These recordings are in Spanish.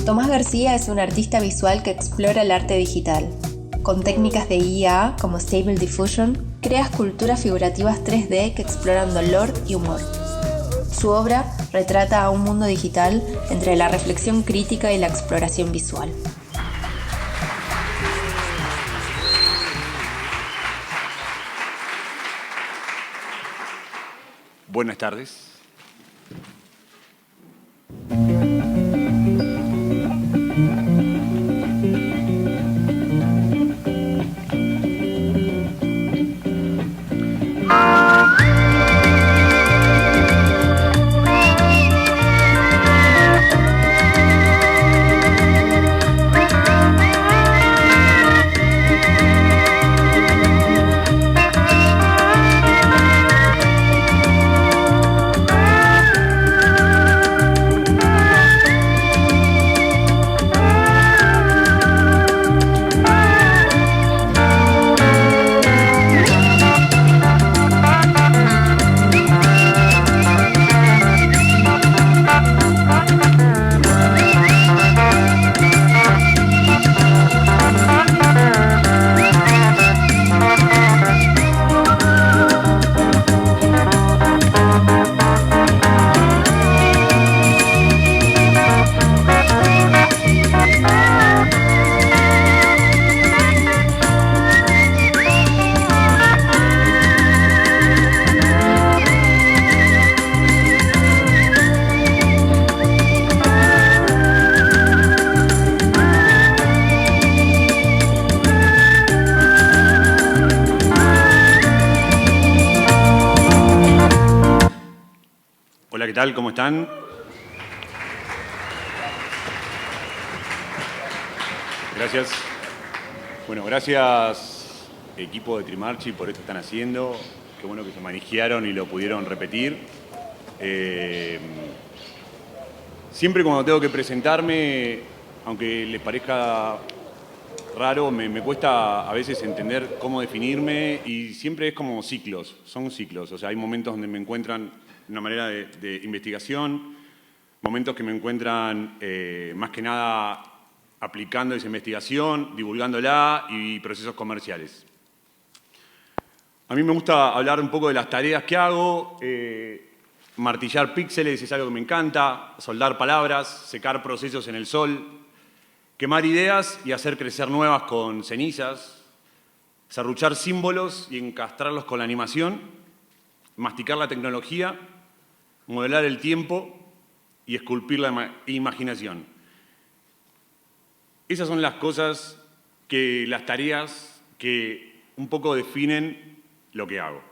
Tomás García es un artista visual que explora el arte digital. Con técnicas de IA como Stable Diffusion, crea esculturas figurativas 3D que exploran dolor y humor. Su obra retrata a un mundo digital entre la reflexión crítica y la exploración visual. Buenas tardes. Hola, ¿qué tal? ¿Cómo están? Gracias. Bueno, gracias equipo de Trimarchi por esto que están haciendo. Qué bueno que se manejaron y lo pudieron repetir. Siempre cuando tengo que presentarme, aunque les parezca raro, me cuesta a veces entender cómo definirme y siempre es como ciclos, son ciclos. O sea, hay momentos donde me encuentran una manera de investigación, momentos que me encuentran más que nada aplicando esa investigación, divulgándola y procesos comerciales. A mí me gusta hablar un poco de las tareas que hago, martillar píxeles es algo que me encanta, soldar palabras, secar procesos en el sol, quemar ideas y hacer crecer nuevas con cenizas, serruchar símbolos y encastrarlos con la animación, masticar la tecnología, modelar el tiempo y esculpir la imaginación. Esas son las cosas las tareas que un poco definen lo que hago.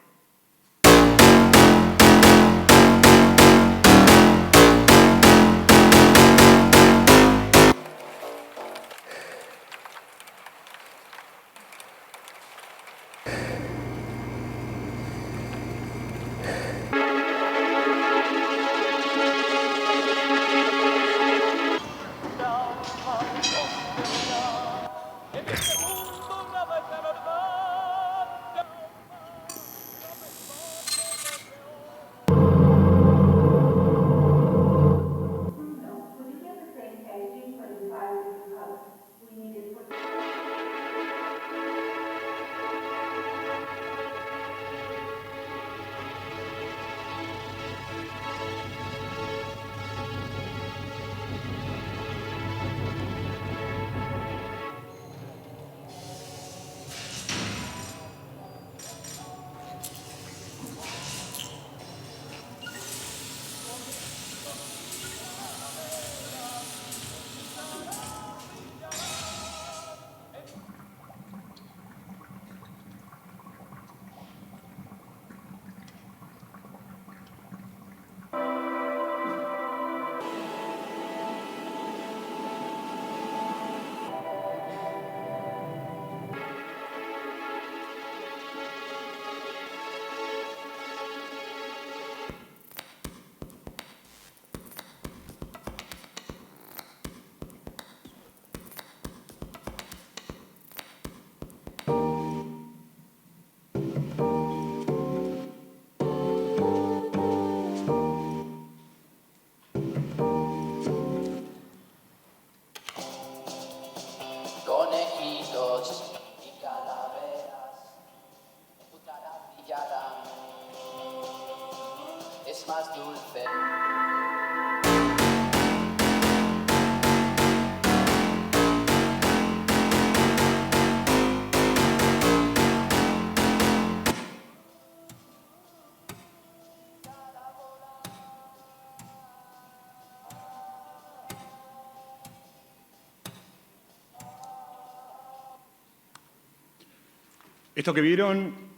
Esto que vieron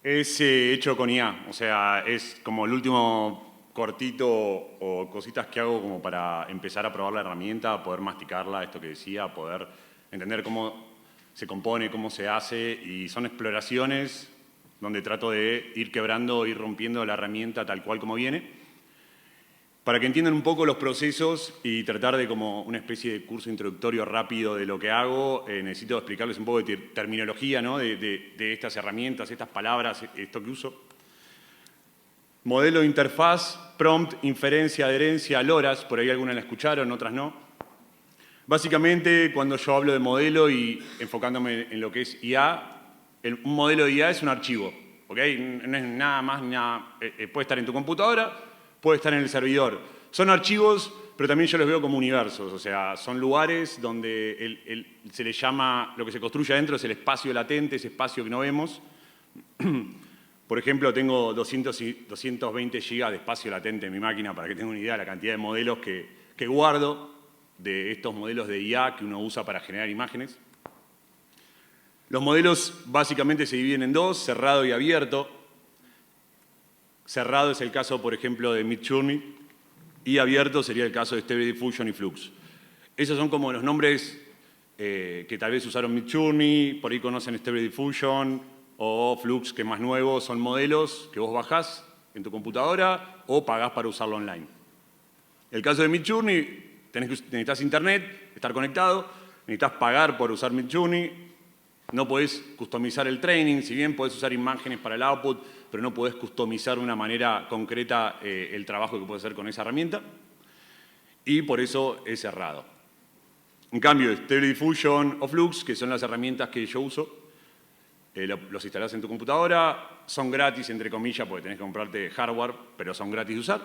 es hecho con IA, o sea, es como el último cortito o cositas que hago como para empezar a probar la herramienta, poder masticarla, esto que decía, poder entender cómo se compone, cómo se hace, y son exploraciones donde trato de ir quebrando, ir rompiendo la herramienta tal cual como viene, para que entiendan un poco los procesos y tratar de como una especie de curso introductorio rápido de lo que hago. Necesito explicarles un poco de terminología, ¿no? de estas herramientas, estas palabras, esto que uso. Modelo de interfaz, prompt, inferencia, adherencia, LoRa's, por ahí algunas la escucharon, otras no. Básicamente, cuando yo hablo de modelo y enfocándome en lo que es IA, un modelo de IA es un archivo, ¿ok? No es nada más, nada, puede estar en tu computadora, puede estar en el servidor. Son archivos, pero también yo los veo como universos, o sea, son lugares donde se les llama, lo que se construye adentro es el espacio latente, ese espacio que no vemos. Por ejemplo, tengo 220 GB de espacio latente en mi máquina, para que tengan una idea de la cantidad de modelos que guardo, de estos modelos de IA que uno usa para generar imágenes. Los modelos básicamente se dividen en dos, cerrado y abierto. Cerrado es el caso, por ejemplo, de Midjourney, y abierto sería el caso de Stable Diffusion y Flux. Esos son como los nombres que tal vez usaron Midjourney, por ahí conocen Stable Diffusion, o Flux, que es más nuevo, son modelos que vos bajás en tu computadora o pagás para usarlo online. El caso de Midjourney, necesitas internet, estar conectado, necesitas pagar por usar Midjourney, no podés customizar el training, si bien podés usar imágenes para el output, pero no podés customizar de una manera concreta el trabajo que puedes hacer con esa herramienta, y por eso es cerrado. En cambio, Stable Diffusion o Flux, que son las herramientas que yo uso, los instalás en tu computadora, son gratis, entre comillas, porque tenés que comprarte hardware, pero son gratis de usar.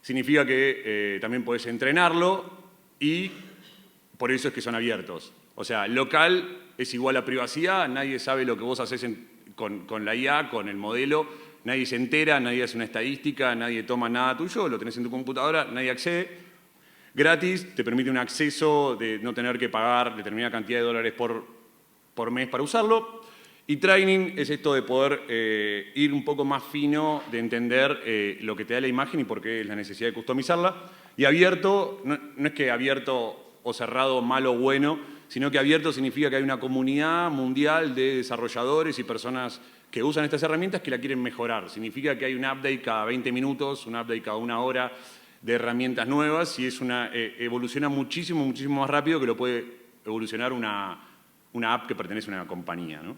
Significa que también podés entrenarlo y por eso es que son abiertos. O sea, local es igual a privacidad, nadie sabe lo que vos haces con la IA, con el modelo, nadie se entera, nadie hace una estadística, nadie toma nada tuyo, lo tenés en tu computadora, nadie accede. Gratis, te permite un acceso de no tener que pagar determinada cantidad de dólares por mes para usarlo. Y training es esto de poder ir un poco más fino, de entender lo que te da la imagen y por qué es la necesidad de customizarla. Y abierto, no es que abierto o cerrado, malo o bueno, sino que abierto significa que hay una comunidad mundial de desarrolladores y personas que usan estas herramientas que la quieren mejorar. Significa que hay un update cada 20 minutos, un update cada 1 hora de herramientas nuevas, y es evoluciona muchísimo, muchísimo más rápido que lo puede evolucionar una app que pertenece a una compañía, ¿no?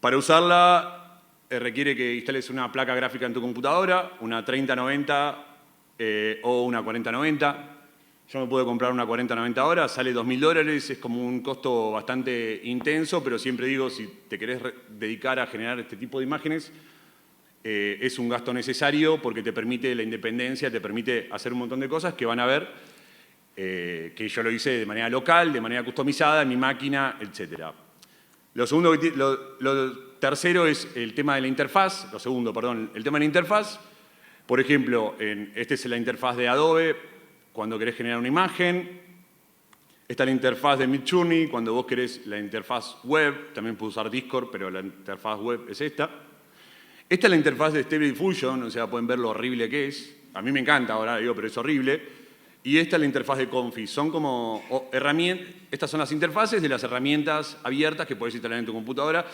Para usarla requiere que instales una placa gráfica en tu computadora, una 3090 o una 4090. Yo me puedo comprar una 4090 ahora, sale $2.000, es como un costo bastante intenso, pero siempre digo, si te querés dedicar a generar este tipo de imágenes, es un gasto necesario porque te permite la independencia, te permite hacer un montón de cosas que van a ver, que yo lo hice de manera local, de manera customizada, en mi máquina, etc. Lo tercero es el tema de la interfaz, el tema de la interfaz. Por ejemplo, esta es la interfaz de Adobe, cuando querés generar una imagen. Esta es la interfaz de Midjourney, cuando vos querés la interfaz web. También puedo usar Discord, pero la interfaz web es esta. Esta es la interfaz de Stable Diffusion, o sea, pueden ver lo horrible que es. A mí me encanta ahora, pero es horrible. Y esta es la interfaz de Comfy. Son como herramientas. Estas son las interfaces de las herramientas abiertas que podés instalar en tu computadora,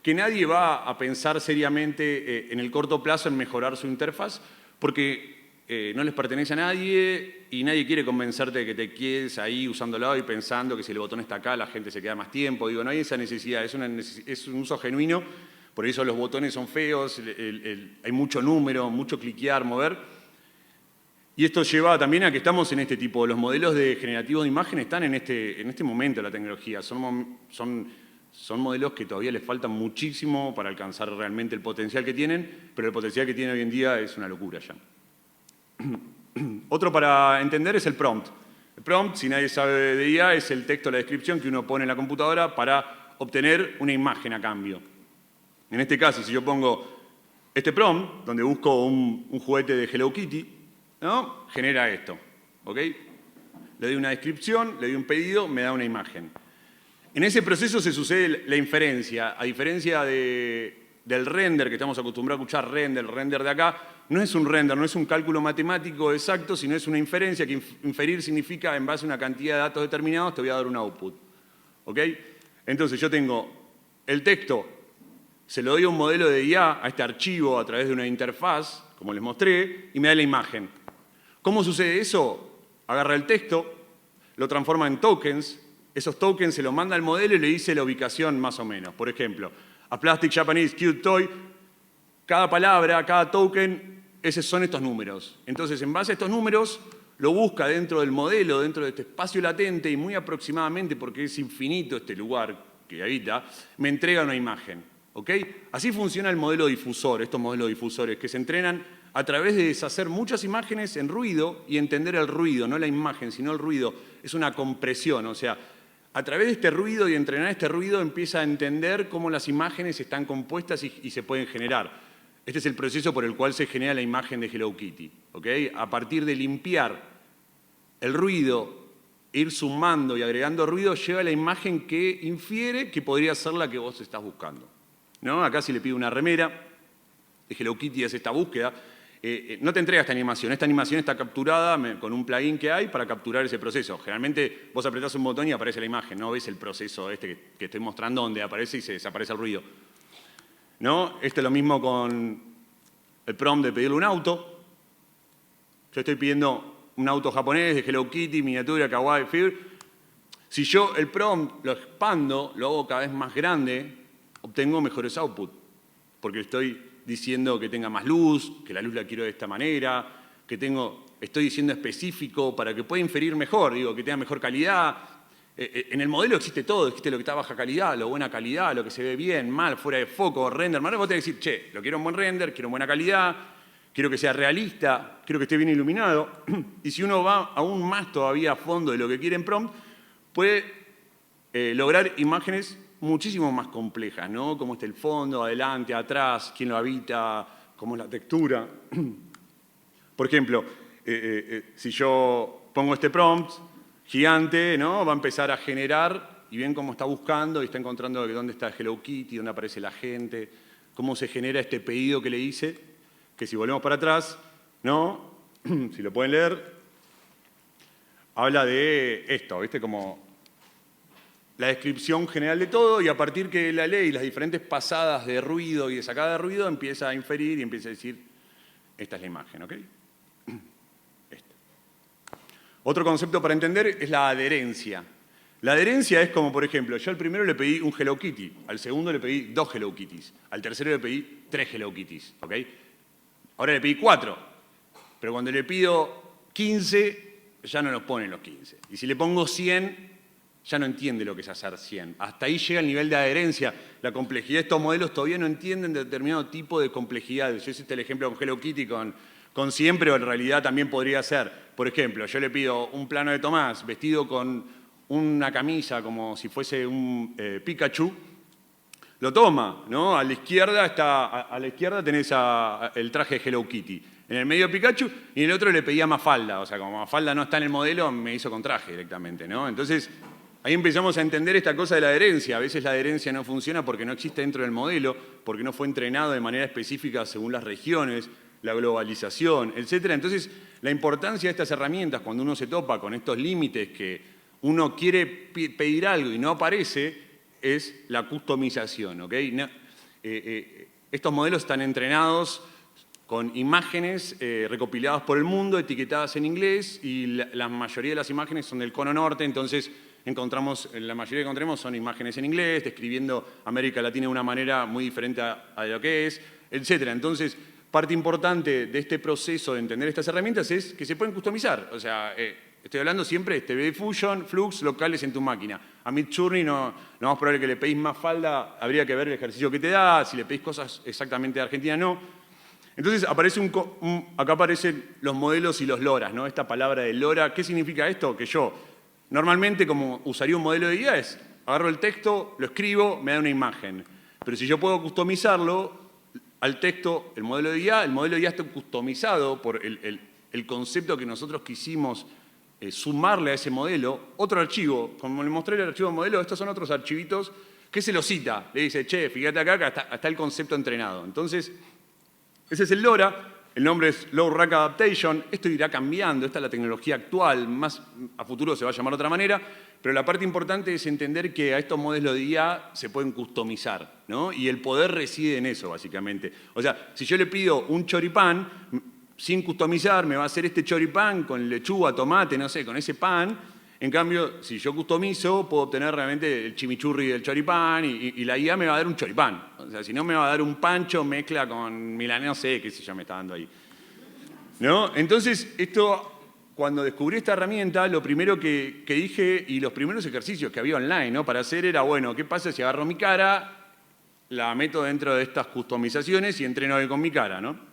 que nadie va a pensar seriamente en el corto plazo en mejorar su interfaz, porque no les pertenece a nadie y nadie quiere convencerte de que te quedes ahí usándolo y pensando que si el botón está acá la gente se queda más tiempo. Digo, no hay esa necesidad, es un uso genuino, por eso los botones son feos, hay mucho número, mucho cliquear, mover. Y esto lleva también a que estamos en este tipo, los modelos de generativos de imagen están en este momento de la tecnología, son Son modelos que todavía les falta muchísimo para alcanzar realmente el potencial que tienen, pero el potencial que tienen hoy en día es una locura ya. Otro para entender es el prompt. El prompt, si nadie sabe de IA, es el texto, la descripción que uno pone en la computadora para obtener una imagen a cambio. En este caso, si yo pongo este prompt, donde busco un juguete de Hello Kitty, ¿no? Genera esto, ¿ok? Le doy una descripción, le doy un pedido, me da una imagen. En ese proceso se sucede la inferencia. A diferencia del render, que estamos acostumbrados a escuchar render, el render de acá, no es un render, no es un cálculo matemático exacto, sino es una inferencia, que inferir significa en base a una cantidad de datos determinados te voy a dar un output. ¿Ok? Entonces yo tengo el texto, se lo doy a un modelo de IA, a este archivo, a través de una interfaz, como les mostré, y me da la imagen. ¿Cómo sucede eso? Agarra el texto, lo transforma en tokens, esos tokens se los manda al modelo y le dice la ubicación más o menos. Por ejemplo, a Plastic Japanese Cute Toy, cada palabra, cada token, esos son estos números. Entonces, en base a estos números, lo busca dentro del modelo, dentro de este espacio latente y muy aproximadamente, porque es infinito este lugar que habita, me entrega una imagen. ¿Ok? Así funciona el modelo difusor, estos modelos difusores, que se entrenan a través de deshacer muchas imágenes en ruido y entender el ruido, no la imagen, sino el ruido. Es una compresión, o sea, a través de este ruido y entrenar este ruido empieza a entender cómo las imágenes están compuestas y se pueden generar. Este es el proceso por el cual se genera la imagen de Hello Kitty. ¿Ok? A partir de limpiar el ruido, ir sumando y agregando ruido, llega la imagen que infiere que podría ser la que vos estás buscando. ¿No? Acá si le pido una remera de Hello Kitty, hace esta búsqueda. No te entrega esta animación está capturada con un plugin que hay para capturar ese proceso. Generalmente vos apretás un botón y aparece la imagen, no ves el proceso este que estoy mostrando donde aparece y se desaparece el ruido. ¿No? Esto es lo mismo con el prompt de pedirle un auto. Yo estoy pidiendo un auto japonés de Hello Kitty, miniatura, kawaii, figure. Si yo el prompt lo expando, lo hago cada vez más grande, obtengo mejores outputs, porque estoy diciendo que tenga más luz, que la luz la quiero de esta manera, que estoy diciendo específico para que pueda inferir mejor, digo, que tenga mejor calidad. En el modelo existe todo, existe lo que está a baja calidad, lo buena calidad, lo que se ve bien, mal, fuera de foco, render. Vos tenés que decir, che, lo quiero en buen render, quiero en buena calidad, quiero que sea realista, quiero que esté bien iluminado. Y si uno va aún más todavía a fondo de lo que quiere en prompt, puede lograr imágenes muchísimo más complejas, ¿no? Cómo está el fondo, adelante, atrás, quién lo habita, cómo es la textura. Por ejemplo, si yo pongo este prompt gigante, ¿no? Va a empezar a generar, y ven cómo está buscando y está encontrando dónde está Hello Kitty, dónde aparece la gente, cómo se genera este pedido que le hice, que si volvemos para atrás, ¿no? Si lo pueden leer, habla de esto, ¿viste? Como la descripción general de todo, y a partir que la ley, las diferentes pasadas de ruido y de sacada de ruido, empieza a inferir y empieza a decir, esta es la imagen, ¿ok? Esto. Otro concepto para entender es la adherencia. La adherencia es como, por ejemplo, yo al primero le pedí un Hello Kitty, al segundo le pedí 2 Hello Kitties, al tercero le pedí 3 Hello Kitties, ¿ok? Ahora le pedí 4, pero cuando le pido 15, ya no nos ponen los 15. Y si le pongo 100, ya no entiende lo que es hacer 100. Hasta ahí llega el nivel de adherencia. La complejidad de estos modelos todavía no entienden determinado tipo de complejidad. Yo hice el ejemplo con Hello Kitty con 100, pero en realidad también podría ser, por ejemplo, yo le pido un plano de Tomás vestido con una camisa como si fuese un Pikachu, lo toma, ¿no? A la izquierda tenés el traje de Hello Kitty. En el medio Pikachu, y en el otro le pedía Mafalda. O sea, como Mafalda no está en el modelo, me hizo con traje directamente, ¿no? Entonces, ahí empezamos a entender esta cosa de la adherencia. A veces la adherencia no funciona porque no existe dentro del modelo, porque no fue entrenado de manera específica según las regiones, la globalización, etc. Entonces, la importancia de estas herramientas, cuando uno se topa con estos límites que uno quiere pedir algo y no aparece, es la customización, ¿ok? Estos modelos están entrenados con imágenes recopiladas por el mundo, etiquetadas en inglés, y la mayoría de las imágenes son del cono norte, entonces la mayoría que encontremos son imágenes en inglés, describiendo América Latina de una manera muy diferente a lo que es, etc. Entonces, parte importante de este proceso de entender estas herramientas es que se pueden customizar. O sea, Estoy hablando siempre de Stable Diffusion, flux locales en tu máquina. A Midjourney no vamos a probar que le pedís más falda, habría que ver el ejercicio que te da, si le pedís cosas exactamente de Argentina, no. Entonces acá aparecen los modelos y los LoRas, ¿no? Esta palabra de LoRa, ¿qué significa esto? Que yo, normalmente, como usaría un modelo de IA, es agarro el texto, lo escribo, me da una imagen. Pero si yo puedo customizarlo al texto, el modelo de IA está customizado por el concepto que nosotros quisimos sumarle a ese modelo, otro archivo, como le mostré el archivo modelo, estos son otros archivitos, que se lo cita, le dice, che, fíjate acá que está el concepto entrenado. Entonces, ese es el LoRa, el nombre es Low Rack Adaptation, esto irá cambiando, esta es la tecnología actual, más a futuro se va a llamar de otra manera, pero la parte importante es entender que a estos modelos de IA se pueden customizar, ¿no? Y el poder reside en eso, básicamente. O sea, si yo le pido un choripán, sin customizar, me va a hacer este choripán con lechuga, tomate, no sé, con ese pan. En cambio, si yo customizo, puedo obtener realmente el chimichurri del choripán y la IA me va a dar un choripán. O sea, si no me va a dar un pancho mezcla con milanesa, no sé qué sé yo me está dando ahí. ¿No? Entonces, cuando descubrí esta herramienta, lo primero que dije y los primeros ejercicios que había online, ¿no? Para hacer era, bueno, ¿qué pasa si agarro mi cara, la meto dentro de estas customizaciones y entreno con mi cara, ¿no?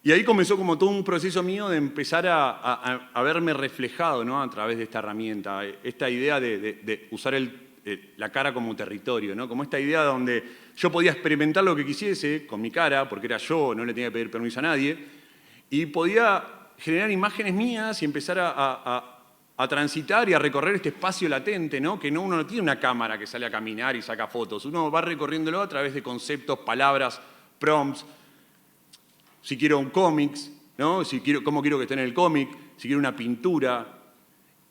Y ahí comenzó como todo un proceso mío de empezar a verme reflejado, ¿no? A través de esta herramienta, esta idea de usar la cara como territorio, ¿no? Como esta idea donde yo podía experimentar lo que quisiese con mi cara, porque era yo, no le tenía que pedir permiso a nadie, y podía generar imágenes mías y empezar a transitar y a recorrer este espacio latente, ¿no? Que uno no tiene una cámara que sale a caminar y saca fotos, uno va recorriéndolo a través de conceptos, palabras, prompts. Si quiero un cómics, ¿no? Cómo quiero que esté en el cómic, si quiero una pintura.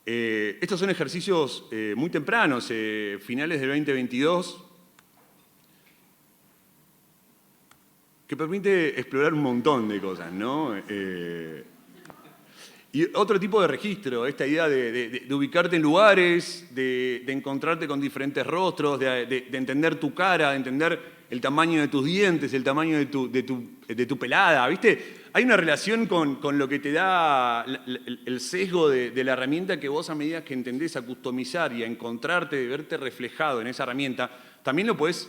Estos son ejercicios muy tempranos, finales del 2022, que permite explorar un montón de cosas, ¿no? Y otro tipo de registro, esta idea de ubicarte en lugares, de encontrarte con diferentes rostros, de entender tu cara, de entender el tamaño de tus dientes, el tamaño de tu pelada, ¿viste? Hay una relación con lo que te da el sesgo de la herramienta que vos a medida que entendés a customizar y a encontrarte, verte reflejado en esa herramienta, también lo podés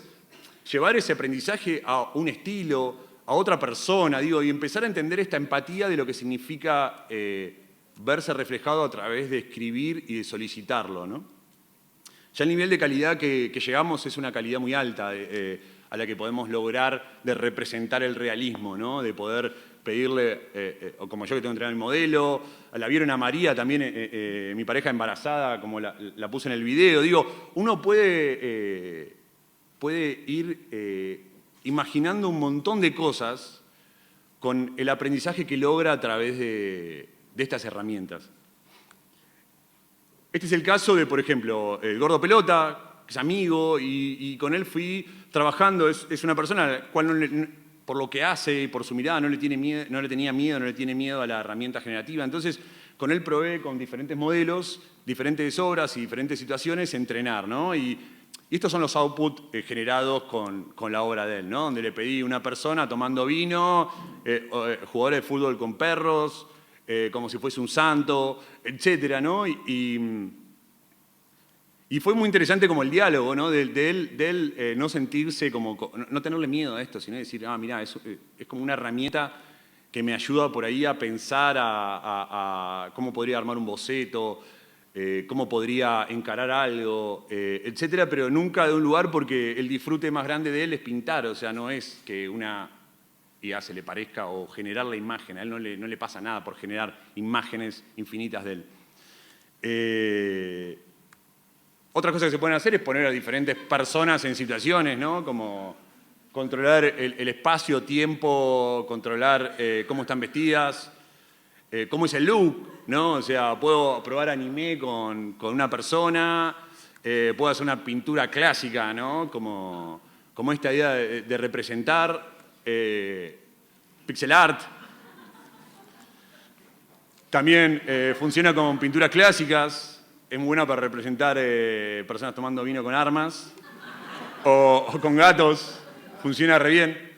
llevar ese aprendizaje a un estilo, a otra persona, digo, y empezar a entender esta empatía de lo que significa verse reflejado a través de escribir y de solicitarlo, ¿no? Ya el nivel de calidad que llegamos es una calidad muy alta a la que podemos lograr de representar el realismo, ¿no? De poder pedirle, o como yo que tengo que entrenar el modelo, la vieron a María también, mi pareja embarazada, como la puse en el video, digo, uno puede ir imaginando un montón de cosas con el aprendizaje que logra a través de estas herramientas. Este es el caso de, por ejemplo, el Gordo Pelota, que es amigo, y con él fui trabajando. Es una persona a la cual, por lo que hace y por su mirada, no le tenía miedo a la herramienta generativa. Entonces, con él probé con diferentes modelos, diferentes obras y diferentes situaciones entrenar, ¿no? Y estos son los outputs generados con la obra de él, ¿no? Donde le pedí una persona tomando vino, jugadores de fútbol con perros, como si fuese un santo, etcétera, ¿no? Y fue muy interesante como el diálogo, ¿no? De él no sentirse como, no tenerle miedo a esto, sino decir, mirá, es como una herramienta que me ayuda por ahí a pensar a cómo podría armar un boceto, cómo podría encarar algo, etcétera, pero nunca de un lugar porque el disfrute más grande de él es pintar, o sea, no es que una IA se le parezca o generar la imagen, a él no le pasa nada por generar imágenes infinitas de él. Otra cosa que se pueden hacer es poner a diferentes personas en situaciones, ¿no? Como controlar el espacio, tiempo, controlar cómo están vestidas, cómo es el look, ¿no? O sea, puedo probar anime con una persona, puedo hacer una pintura clásica, ¿no? Como esta idea de representar pixel art. También funciona con pinturas clásicas. Es muy buena para representar personas tomando vino con armas o con gatos. Funciona re bien.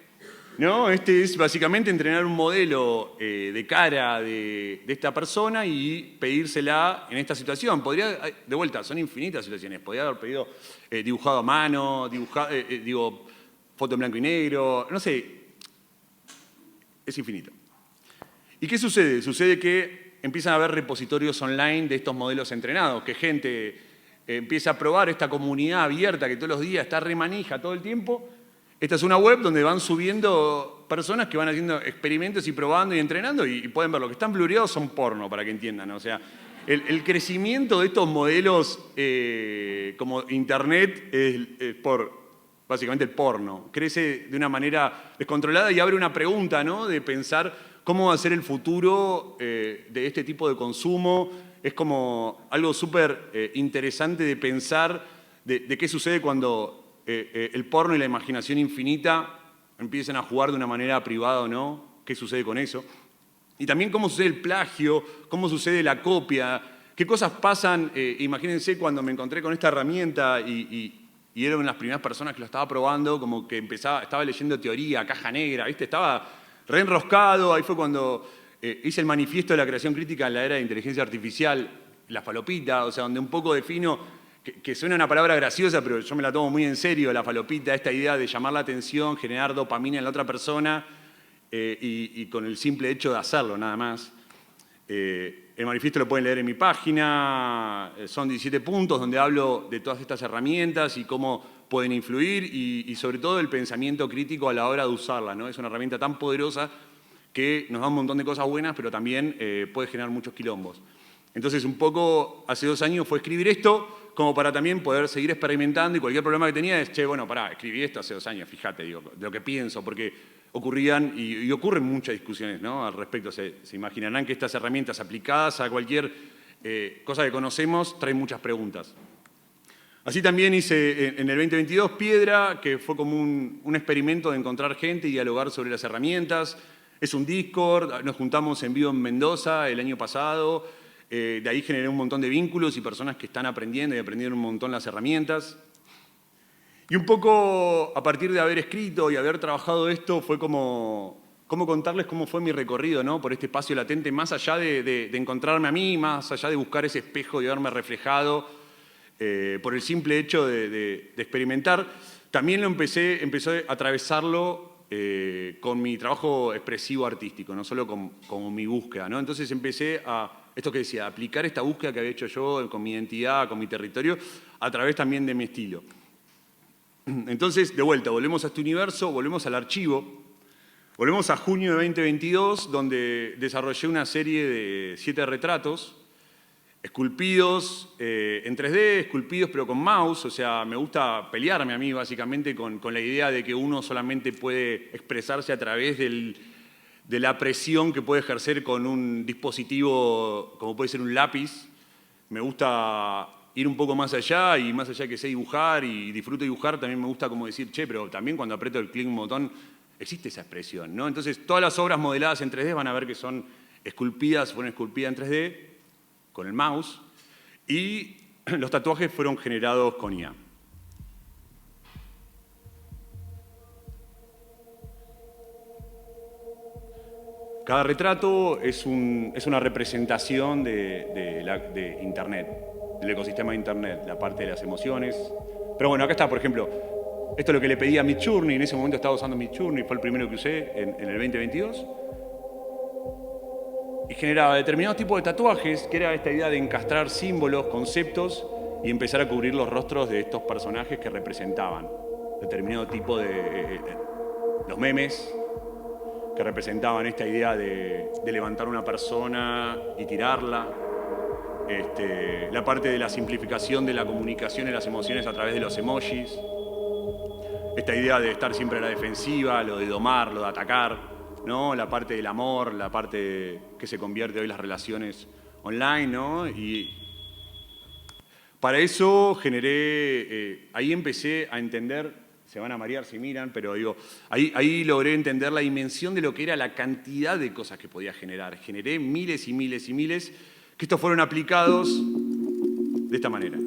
¿no? Este es básicamente entrenar un modelo de cara de esta persona y pedírsela en esta situación. Podría, de vuelta, son infinitas situaciones. Podría haber pedido dibujado a mano, foto en blanco y negro, no sé. Es infinito. ¿Y qué sucede? Sucede que empiezan a haber repositorios online de estos modelos entrenados, que gente empieza a probar esta comunidad abierta que todos los días está remanija todo el tiempo. Esta es una web donde van subiendo personas que van haciendo experimentos y probando y entrenando y pueden ver lo que están blureados son porno, para que entiendan. O sea, el crecimiento de estos modelos como Internet es por básicamente el porno. Crece de una manera descontrolada y abre una pregunta, ¿no? De pensar cómo va a ser el futuro de este tipo de consumo. Es como algo súper interesante de pensar de qué sucede cuando el porno y la imaginación infinita empiezan a jugar de una manera privada o no, qué sucede con eso. Y también cómo sucede el plagio, cómo sucede la copia, qué cosas pasan. Imagínense cuando me encontré con esta herramienta y era una de las primeras personas que lo estaba probando, como que estaba leyendo teoría, caja negra, ¿viste? Estaba re enroscado. Ahí fue cuando hice el manifiesto de la creación crítica en la era de inteligencia artificial, la falopita, o sea, donde un poco defino que suena una palabra graciosa, pero yo me la tomo muy en serio, la falopita, esta idea de llamar la atención, generar dopamina en la otra persona y con el simple hecho de hacerlo, nada más. El manifiesto lo pueden leer en mi página, son 17 puntos donde hablo de todas estas herramientas y cómo pueden influir y sobre todo el pensamiento crítico a la hora de usarla, ¿no? Es una herramienta tan poderosa que nos da un montón de cosas buenas, pero también puede generar muchos quilombos. Entonces, un poco hace 2 años fue escribir esto, como para también poder seguir experimentando y cualquier problema que tenía es, che, bueno, pará, escribí esto hace 2 años, fíjate, digo, de lo que pienso, porque ocurrían y ocurren muchas discusiones, ¿no? Al respecto. Se imaginarán que estas herramientas aplicadas a cualquier cosa que conocemos traen muchas preguntas. Así también hice en el 2022 Piedra, que fue como un experimento de encontrar gente y dialogar sobre las herramientas. Es un Discord, nos juntamos en vivo en Mendoza el año pasado. De ahí generé un montón de vínculos y personas que están aprendiendo y aprendieron un montón las herramientas. Y un poco a partir de haber escrito y haber trabajado esto fue como contarles cómo fue mi recorrido, ¿no? Por este espacio latente, más allá de encontrarme a mí, más allá de buscar ese espejo y verme reflejado, por el simple hecho de experimentar. También empecé a atravesarlo con mi trabajo expresivo artístico, no solo con mi búsqueda, ¿no? Entonces empecé a, esto que decía, aplicar esta búsqueda que había hecho yo con mi identidad, con mi territorio, a través también de mi estilo. Entonces, de vuelta, volvemos a este universo, volvemos al archivo, volvemos a junio de 2022, donde desarrollé una serie de 7 retratos, esculpidos en 3D, esculpidos pero con mouse, o sea, me gusta pelearme a mí básicamente con la idea de que uno solamente puede expresarse a través de la presión que puede ejercer con un dispositivo como puede ser un lápiz. Me gusta ir un poco más allá y más allá que sé dibujar y disfruto dibujar, también me gusta como decir, che, pero también cuando aprieto el clic un botón existe esa expresión, ¿no? Entonces, todas las obras modeladas en 3D van a ver que son esculpidas, fueron esculpidas en 3D con el mouse y los tatuajes fueron generados con IA. Cada retrato es una representación de Internet, del ecosistema de Internet, la parte de las emociones. Pero bueno, acá está, por ejemplo, esto es lo que le pedí a Midjourney, en ese momento estaba usando Midjourney, fue el primero que usé en el 2022. Y generaba determinados tipos de tatuajes, que era esta idea de encastrar símbolos, conceptos, y empezar a cubrir los rostros de estos personajes que representaban determinado tipo de los memes, que representaban esta idea de levantar una persona y tirarla, la parte de la simplificación de la comunicación de las emociones a través de los emojis, esta idea de estar siempre a la defensiva, lo de domar, lo de atacar, ¿no? La parte del amor, la parte que se convierte hoy en las relaciones online, ¿no? Y para eso generé, ahí empecé a entender. Se van a marear si miran, pero digo, ahí logré entender la dimensión de lo que era la cantidad de cosas que podía generar. Generé miles y miles y miles, que estos fueron aplicados de esta manera.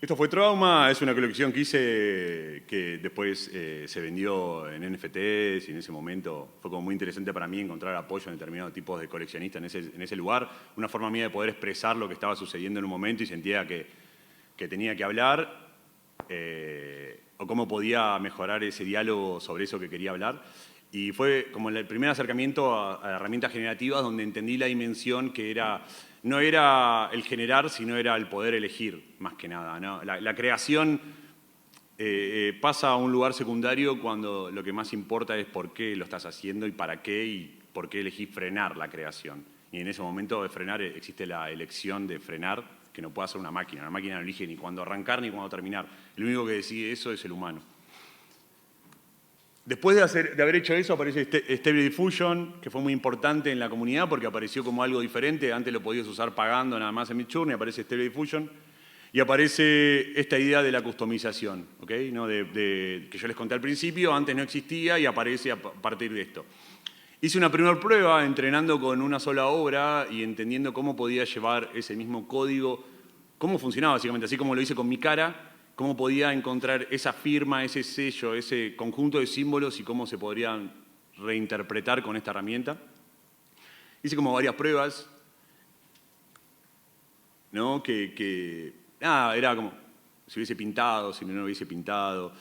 Esto fue Trauma, es una colección que hice que después se vendió en NFTs y en ese momento fue como muy interesante para mí encontrar apoyo en determinados tipos de coleccionistas en ese lugar. Una forma mía de poder expresar lo que estaba sucediendo en un momento y sentía que tenía que hablar o cómo podía mejorar ese diálogo sobre eso que quería hablar. Y fue como el primer acercamiento a herramientas generativas donde entendí la dimensión que no era el generar, sino era el poder elegir, más que nada, ¿no? La creación pasa a un lugar secundario cuando lo que más importa es por qué lo estás haciendo y para qué y por qué elegís frenar la creación. Y en ese momento de frenar existe la elección de frenar que no puede hacer una máquina. La máquina no elige ni cuándo arrancar ni cuándo terminar. El único que decide eso es el humano. Después de haber hecho eso aparece Stable Diffusion, que fue muy importante en la comunidad porque apareció como algo diferente. Antes lo podías usar pagando nada más en Midjourney, aparece Stable Diffusion. Y aparece esta idea de la customización, ¿okay? ¿No? Que yo les conté al principio, antes no existía y aparece a partir de esto. Hice una primera prueba entrenando con una sola obra y entendiendo cómo podía llevar ese mismo código, cómo funcionaba básicamente, así como lo hice con mi cara, cómo podía encontrar esa firma, ese sello, ese conjunto de símbolos y cómo se podrían reinterpretar con esta herramienta. Hice como varias pruebas, ¿no? Era como si hubiese pintado, si no hubiese pintado.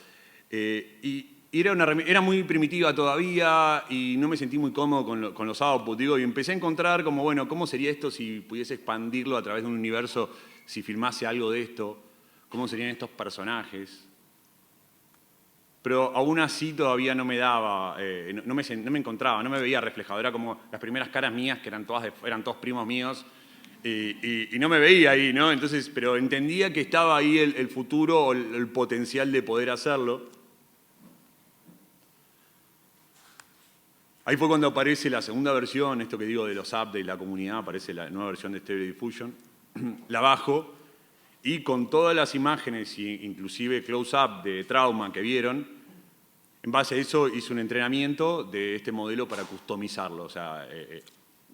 Y era muy primitiva todavía y no me sentí muy cómodo con los outputs. Y empecé a encontrar como, bueno, ¿cómo sería esto si pudiese expandirlo a través de un universo, si filmase algo de esto? ¿Cómo serían estos personajes? Pero aún así todavía no me daba, no me encontraba, no me veía reflejado. Era como las primeras caras mías, que eran todos primos míos, y no me veía ahí, ¿no? Entonces, pero entendía que estaba ahí el futuro o el potencial de poder hacerlo. Ahí fue cuando aparece la segunda versión, esto que digo de los apps de la comunidad, aparece la nueva versión de Stable Diffusion. La bajo y con todas las imágenes, inclusive close-up de Trauma que vieron, en base a eso hice un entrenamiento de este modelo para customizarlo. O sea,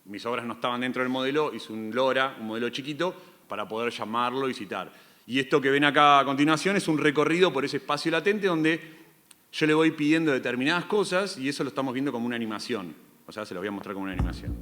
mis obras no estaban dentro del modelo, hice un LoRa, un modelo chiquito, para poder llamarlo y citar. Y esto que ven acá a continuación es un recorrido por ese espacio latente donde yo le voy pidiendo determinadas cosas y eso lo estamos viendo como una animación. O sea, se lo voy a mostrar como una animación.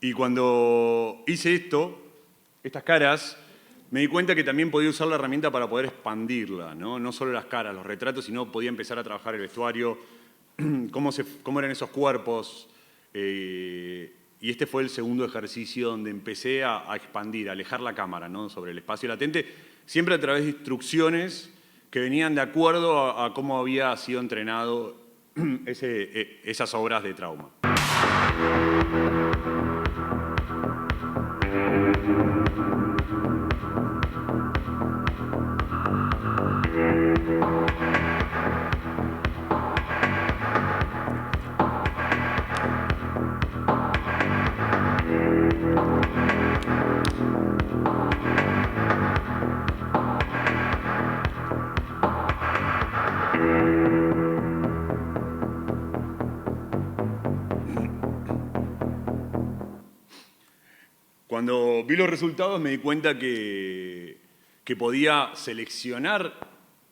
Y cuando hice estas caras, me di cuenta que también podía usar la herramienta para poder expandirla, ¿no? No solo las caras, los retratos, sino podía empezar a trabajar el vestuario, cómo eran esos cuerpos. Y este fue el segundo ejercicio donde empecé a expandir, a alejar la cámara, ¿no? Sobre el espacio latente, siempre a través de instrucciones que venían de acuerdo a cómo había sido entrenado esas obras de Trauma. Cuando vi los resultados me di cuenta que podía seleccionar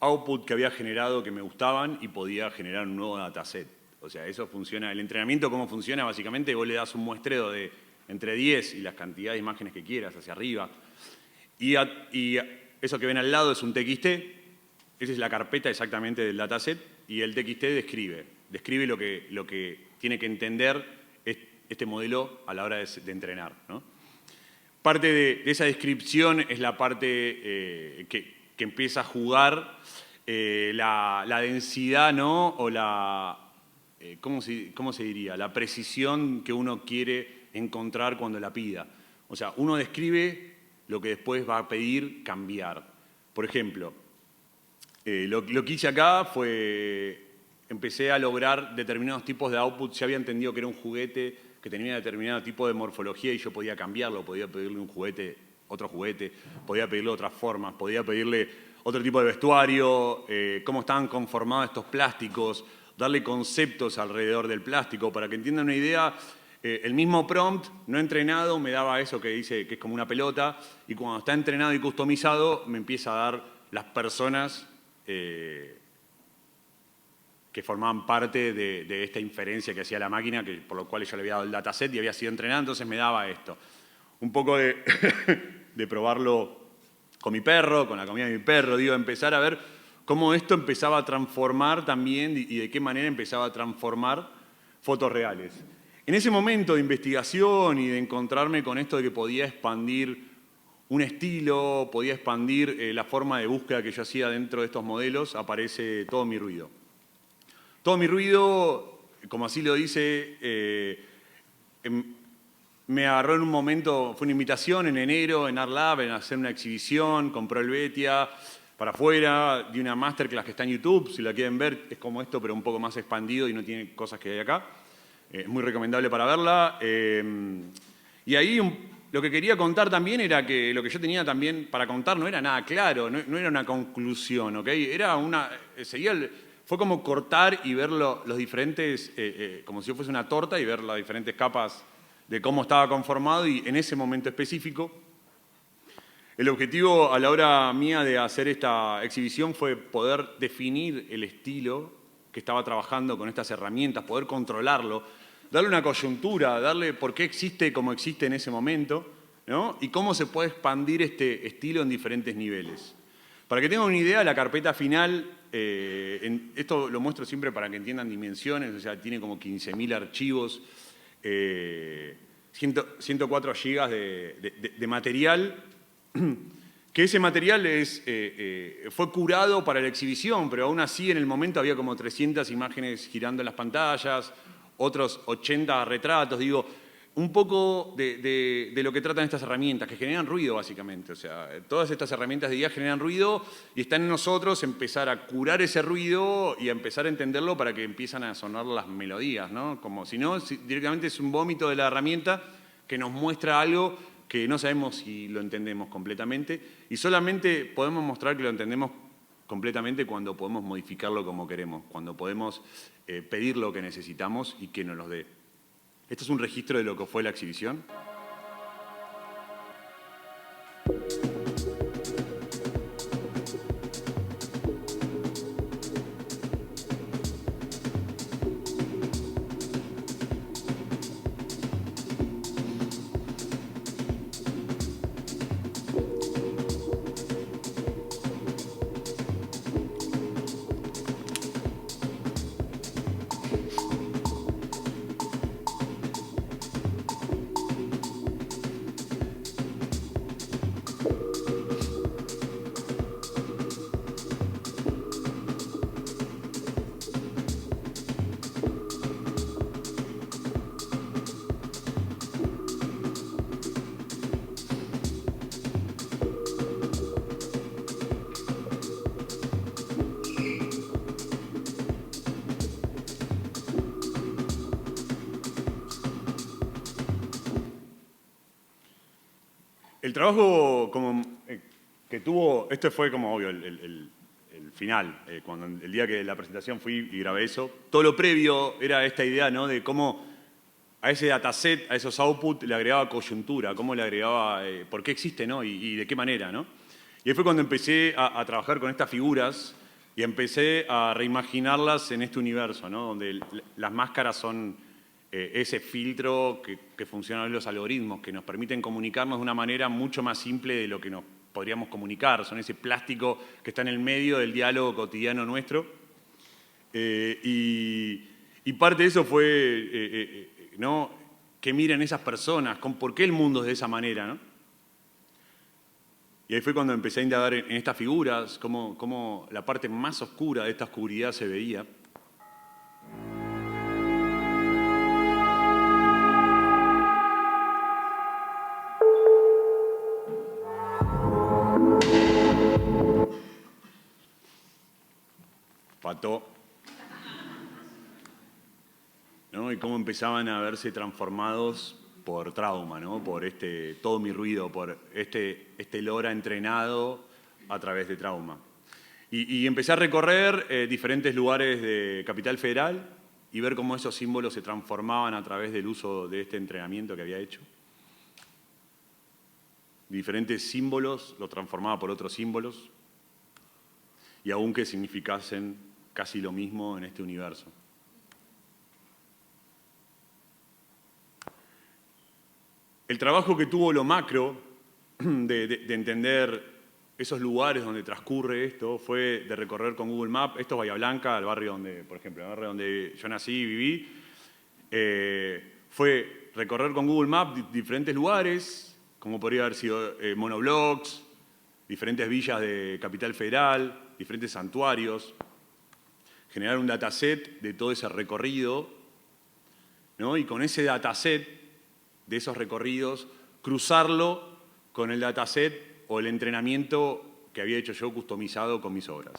output que había generado que me gustaban y podía generar un nuevo dataset. O sea, eso funciona. El entrenamiento, ¿cómo funciona? Básicamente vos le das un muestreo de entre 10 y las cantidades de imágenes que quieras hacia arriba. Y eso que ven al lado es un TXT. Esa es la carpeta exactamente del dataset. Y el TXT describe lo que tiene que entender este modelo a la hora de entrenar, ¿no? Parte de esa descripción es la parte que empieza a jugar la densidad, ¿no? O la, ¿cómo se diría? La precisión que uno quiere encontrar cuando la pida. O sea, uno describe lo que después va a pedir cambiar. Por ejemplo, lo que hice acá fue, empecé a lograr determinados tipos de outputs. Ya había entendido que era un juguete que tenía determinado tipo de morfología y yo podía cambiarlo, podía pedirle un juguete, otro juguete, podía pedirle otras formas, podía pedirle otro tipo de vestuario, cómo estaban conformados estos plásticos, darle conceptos alrededor del plástico para que entiendan una idea. El mismo prompt, no entrenado, me daba eso que dice que es como una pelota, y cuando está entrenado y customizado, me empieza a dar las personas que formaban parte de esta inferencia que hacía la máquina, por lo cual yo le había dado el dataset y había sido entrenado, entonces me daba esto. Un poco de probarlo con mi perro, con la comida de mi perro, digo, empezar a ver cómo esto empezaba a transformar también y de qué manera empezaba a transformar fotos reales. En ese momento de investigación y de encontrarme con esto de que podía expandir un estilo, podía expandir la forma de búsqueda que yo hacía dentro de estos modelos, aparece Todo mi ruido. Todo mi ruido, como así lo dice, me agarró en un momento, fue una invitación en enero en ArtLab, en hacer una exhibición, compró el Betia para afuera, di una masterclass que está en YouTube, si la quieren ver, es como esto, pero un poco más expandido y no tiene cosas que hay acá. Es muy recomendable para verla. Y ahí lo que quería contar también era que lo que yo tenía también para contar no era nada claro, no era una conclusión, ¿ok? Era fue como cortar y ver los diferentes, como si yo fuese una torta y ver las diferentes capas de cómo estaba conformado y en ese momento específico. El objetivo a la hora mía de hacer esta exhibición fue poder definir el estilo que estaba trabajando con estas herramientas, poder controlarlo, darle una coyuntura, darle por qué existe como existe en ese momento, ¿no? Y cómo se puede expandir este estilo en diferentes niveles. Para que tengan una idea, la carpeta final, esto lo muestro siempre para que entiendan dimensiones, o sea, tiene como 15.000 archivos, 104 gigas de material, que ese material fue curado para la exhibición, pero aún así en el momento había como 300 imágenes girando en las pantallas, otros 80 retratos, digo, un poco de lo que tratan estas herramientas, que generan ruido básicamente. O sea, todas estas herramientas de IA generan ruido y está en nosotros empezar a curar ese ruido y a empezar a entenderlo para que empiezan a sonar las melodías, ¿no? Como si no, directamente es un vómito de la herramienta que nos muestra algo que no sabemos si lo entendemos completamente y solamente podemos mostrar que lo entendemos completamente cuando podemos modificarlo como queremos, cuando podemos pedir lo que necesitamos y que nos lo dé. Esto es un registro de lo que fue la exhibición. El trabajo que tuvo, este fue como obvio el final, cuando el día que la presentación fui y grabé eso. Todo lo previo era esta idea, ¿no? De cómo a ese dataset, a esos outputs, le agregaba coyuntura, cómo le agregaba, por qué existe, ¿no? Y de qué manera, ¿no? Y ahí fue cuando empecé a trabajar con estas figuras y empecé a reimaginarlas en este universo, ¿no? Donde las máscaras son ese filtro que funcionan en los algoritmos, que nos permiten comunicarnos de una manera mucho más simple de lo que nos podríamos comunicar. Son ese plástico que está en el medio del diálogo cotidiano nuestro. Y parte de eso fue ¿no? que miren esas personas, por qué el mundo es de esa manera, ¿no? Y ahí fue cuando empecé a indagar en estas figuras, cómo la parte más oscura de esta oscuridad se veía. Pató. ¿No? Y cómo empezaban a verse transformados por trauma, ¿no? Por todo mi ruido, por este Lora entrenado a través de trauma. Y empecé a recorrer diferentes lugares de Capital Federal y ver cómo esos símbolos se transformaban a través del uso de este entrenamiento que había hecho. Diferentes símbolos los transformaba por otros símbolos y aun que significasen casi lo mismo en este universo. El trabajo que tuvo lo macro de entender esos lugares donde transcurre esto fue de recorrer con Google Maps. Esto es Bahía Blanca, el barrio donde, por ejemplo, el barrio donde yo nací y viví. Fue recorrer con Google Maps diferentes lugares, como podría haber sido monoblocks, diferentes villas de Capital Federal, diferentes santuarios, generar un dataset de todo ese recorrido, ¿no? Y con ese dataset de esos recorridos, cruzarlo con el dataset o el entrenamiento que había hecho yo customizado con mis obras.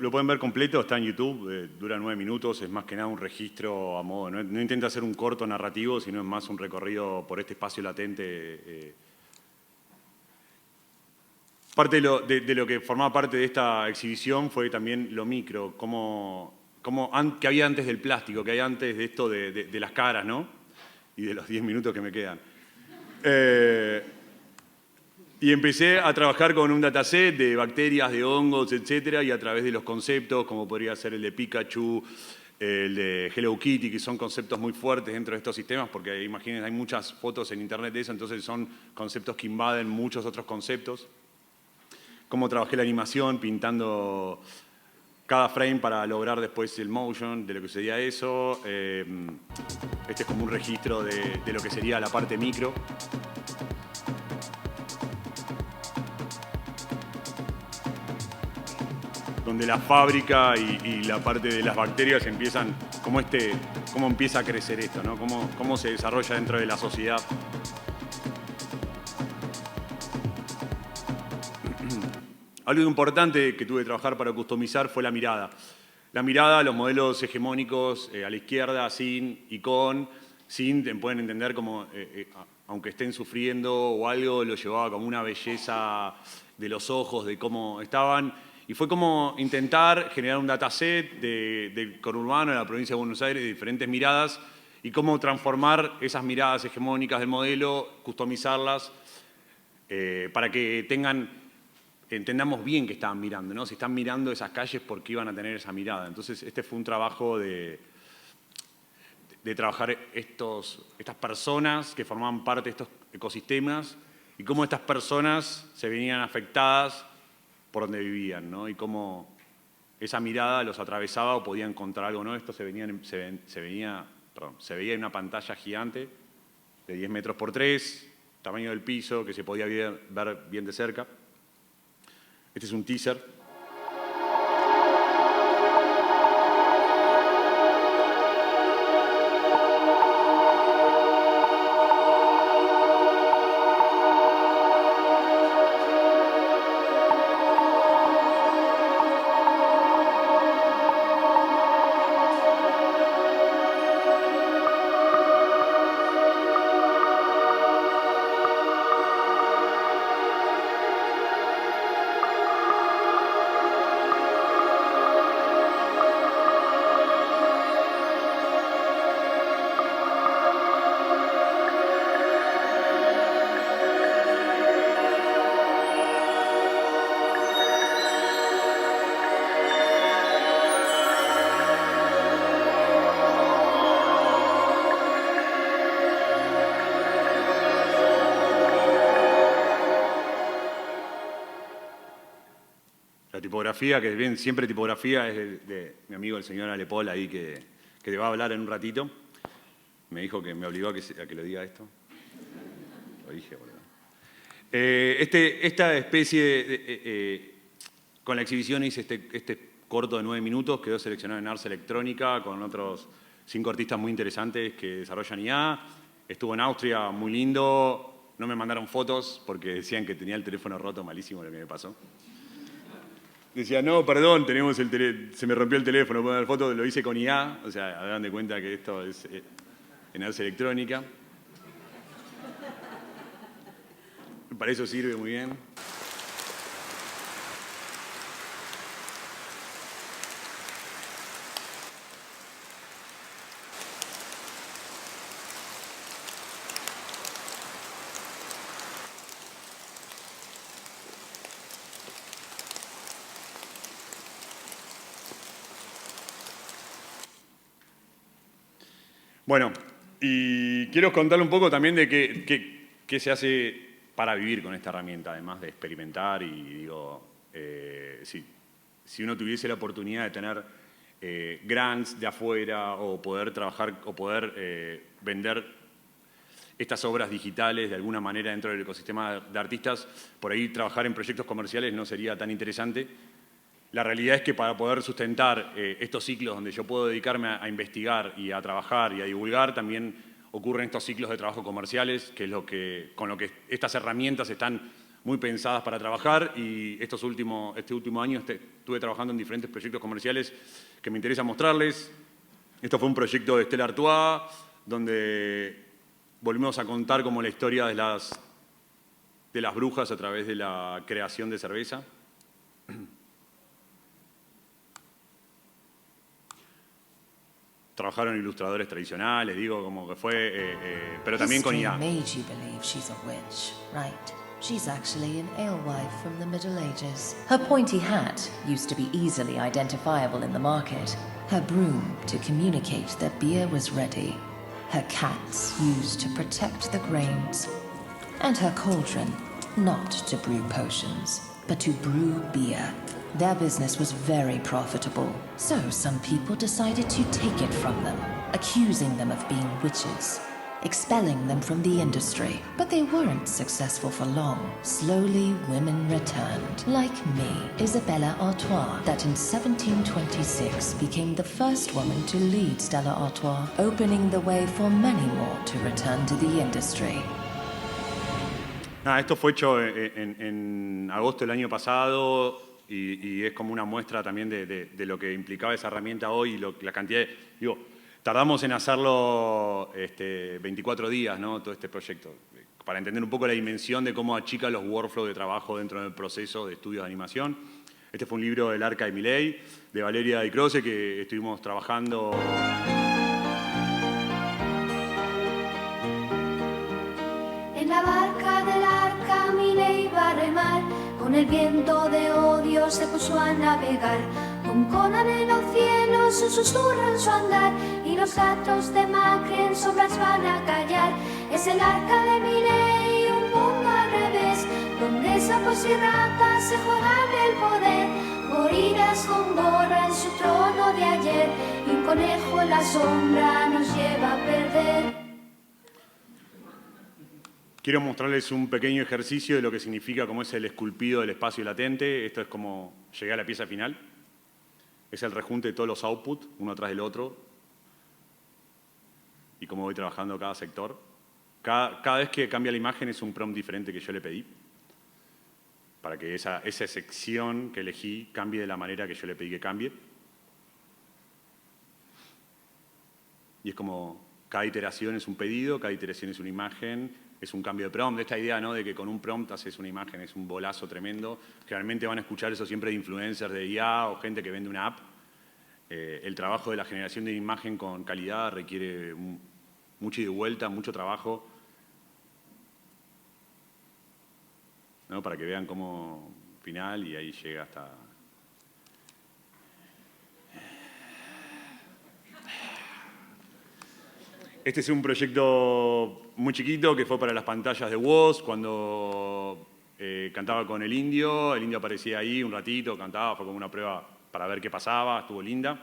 Lo pueden ver completo, está en YouTube, dura 9 minutos, es más que nada un registro a modo, no intenta hacer un corto narrativo, sino es más un recorrido por este espacio latente. Parte de lo que formaba parte de esta exhibición fue también lo micro, que había antes del plástico, que había antes de esto de las caras, ¿no? Y de los 10 minutos que me quedan. Y empecé a trabajar con un dataset de bacterias, de hongos, etcétera, y a través de los conceptos, como podría ser el de Pikachu, el de Hello Kitty, que son conceptos muy fuertes dentro de estos sistemas, porque imagínense, hay muchas fotos en internet de eso, entonces son conceptos que invaden muchos otros conceptos. Cómo trabajé la animación, pintando cada frame para lograr después el motion de lo que sería eso. Este es como un registro de lo que sería la parte micro. Donde la fábrica y la parte de las bacterias empiezan, cómo empieza a crecer esto, ¿no? Cómo se desarrolla dentro de la sociedad. Algo importante que tuve que trabajar para customizar fue la mirada. La mirada, los modelos hegemónicos a la izquierda, sin y con, sin, pueden entender como, aunque estén sufriendo o algo, lo llevaba como una belleza de los ojos, de cómo estaban. Y fue como intentar generar un dataset del conurbano de la provincia de Buenos Aires, de diferentes miradas, y cómo transformar esas miradas hegemónicas del modelo, customizarlas, para que entendamos bien que estaban mirando, ¿no? Si están mirando esas calles, ¿por qué iban a tener esa mirada? Entonces, este fue un trabajo de trabajar estas personas que formaban parte de estos ecosistemas y cómo estas personas se venían afectadas por donde vivían, ¿no? Y cómo esa mirada los atravesaba o podía encontrar algo, ¿no? Esto se veía en una pantalla gigante de 10 metros por 3, tamaño del piso, que se podía ver bien de cerca. Este es un teaser. La tipografía, que bien siempre tipografía, es de mi amigo el señor Alepol ahí, que le va a hablar en un ratito. Me dijo que me obligó a que lo diga esto. Lo dije, boludo. Esta especie, con la exhibición hice este corto de 9 minutos, quedó seleccionado en Ars Electrónica con otros 5 artistas muy interesantes que desarrollan IA. Estuvo en Austria, muy lindo. No me mandaron fotos porque decían que tenía el teléfono roto, malísimo lo que me pasó. Decía, no, perdón, se me rompió el teléfono, puedo dar fotos, lo hice con IA, o sea, hagan de cuenta que esto es en Ars Electrónica. Para eso sirve muy bien. Bueno, y quiero contarle un poco también de qué se hace para vivir con esta herramienta, además de experimentar. Y digo, si uno tuviese la oportunidad de tener grants de afuera o poder trabajar o poder vender estas obras digitales de alguna manera dentro del ecosistema de artistas, por ahí trabajar en proyectos comerciales no sería tan interesante. La realidad es que para poder sustentar estos ciclos donde yo puedo dedicarme a investigar y a trabajar y a divulgar, también ocurren estos ciclos de trabajo comerciales, que es con lo que estas herramientas están muy pensadas para trabajar. Y este último año estuve trabajando en diferentes proyectos comerciales que me interesa mostrarles. Esto fue un proyecto de Stella Artois, donde volvimos a contar como la historia de las brujas a través de la creación de cerveza. Trabajaron ilustradores tradicionales, digo, como que fue, pero también con IA. Made you believe she's a witch, right? She's actually an alewife from the Middle Ages. Her pointy hat used to be easily identifiable in the market. Her broom to communicate that beer was ready. Her cats used to protect the grains. And her cauldron, not to brew potions, but to brew beer. Their business was very profitable, so some people decided to take it from them, accusing them of being witches, expelling them from the industry. But they weren't successful for long. Slowly, women returned, like me, Isabella Artois, that in 1726 became the first woman to lead Stella Artois, opening the way for many more to return to the industry. Esto fue hecho en agosto del año pasado y es como una muestra también de lo que implicaba esa herramienta hoy y la cantidad de... Digo, tardamos en hacerlo 24 días, ¿no? Todo este proyecto, para entender un poco la dimensión de cómo achica los workflows de trabajo dentro del proceso de estudios de animación. Este fue un libro del Arca de Milei, de Valeria Di Croce, que estuvimos trabajando... En la barca del Arca Milei va a remar, con el viento de odio se puso a navegar. Con Conan en los cielos susurran su andar, y los gatos de Macri en sombras van a callar. Es el Arca de Milei, un mundo al revés, donde sapos y ratas se juegan el poder. Gorilas con gorra en su trono de ayer, y un conejo en la sombra nos lleva a perder. Quiero mostrarles un pequeño ejercicio de lo que significa cómo es el esculpido del espacio latente. Esto es como llegué a la pieza final. Es el rejunte de todos los outputs, uno atrás del otro. Y cómo voy trabajando cada sector. Cada vez que cambia la imagen es un prompt diferente que yo le pedí. Para que esa sección que elegí cambie de la manera que yo le pedí que cambie. Y es como cada iteración es un pedido, cada iteración es una imagen. Es un cambio de prompt, esta idea, ¿no?, de que con un prompt haces una imagen, es un bolazo tremendo. Generalmente van a escuchar eso siempre de influencers de IA o gente que vende una app. El trabajo de la generación de imagen con calidad requiere mucho ida y vuelta, mucho trabajo, ¿no?, para que vean cómo final y ahí llega hasta... Este es un proyecto muy chiquito que fue para las pantallas de Woz, cuando cantaba con el indio aparecía ahí un ratito, cantaba, fue como una prueba para ver qué pasaba, estuvo linda.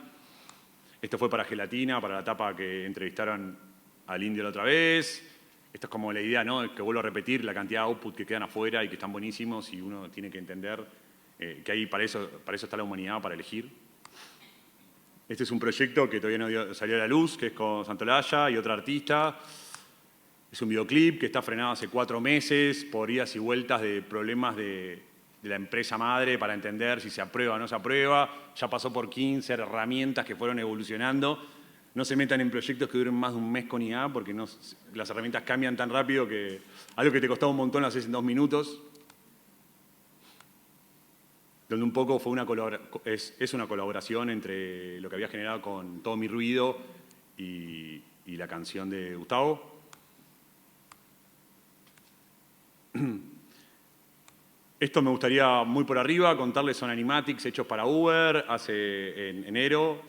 Esto fue para Gelatina, para la etapa que entrevistaron al indio la otra vez. Esto es como la idea, ¿no?, que vuelvo a repetir, la cantidad de output que quedan afuera y que están buenísimos y uno tiene que entender que ahí para eso está la humanidad, para elegir. Este es un proyecto que todavía no salió a la luz, que es con Santolaya y otra artista. Es un videoclip que está frenado hace 4 meses por idas y vueltas de problemas de la empresa madre para entender si se aprueba o no se aprueba. Ya pasó por 15 herramientas que fueron evolucionando. No se metan en proyectos que duren más de un mes con IA porque las herramientas cambian tan rápido que algo que te costaba un montón lo haces en 2 minutos. Donde un poco fue es una colaboración entre lo que había generado con Todo Mi Ruido y la canción de Gustavo. Esto me gustaría muy por arriba contarles, son animatics hechos para Uber en enero.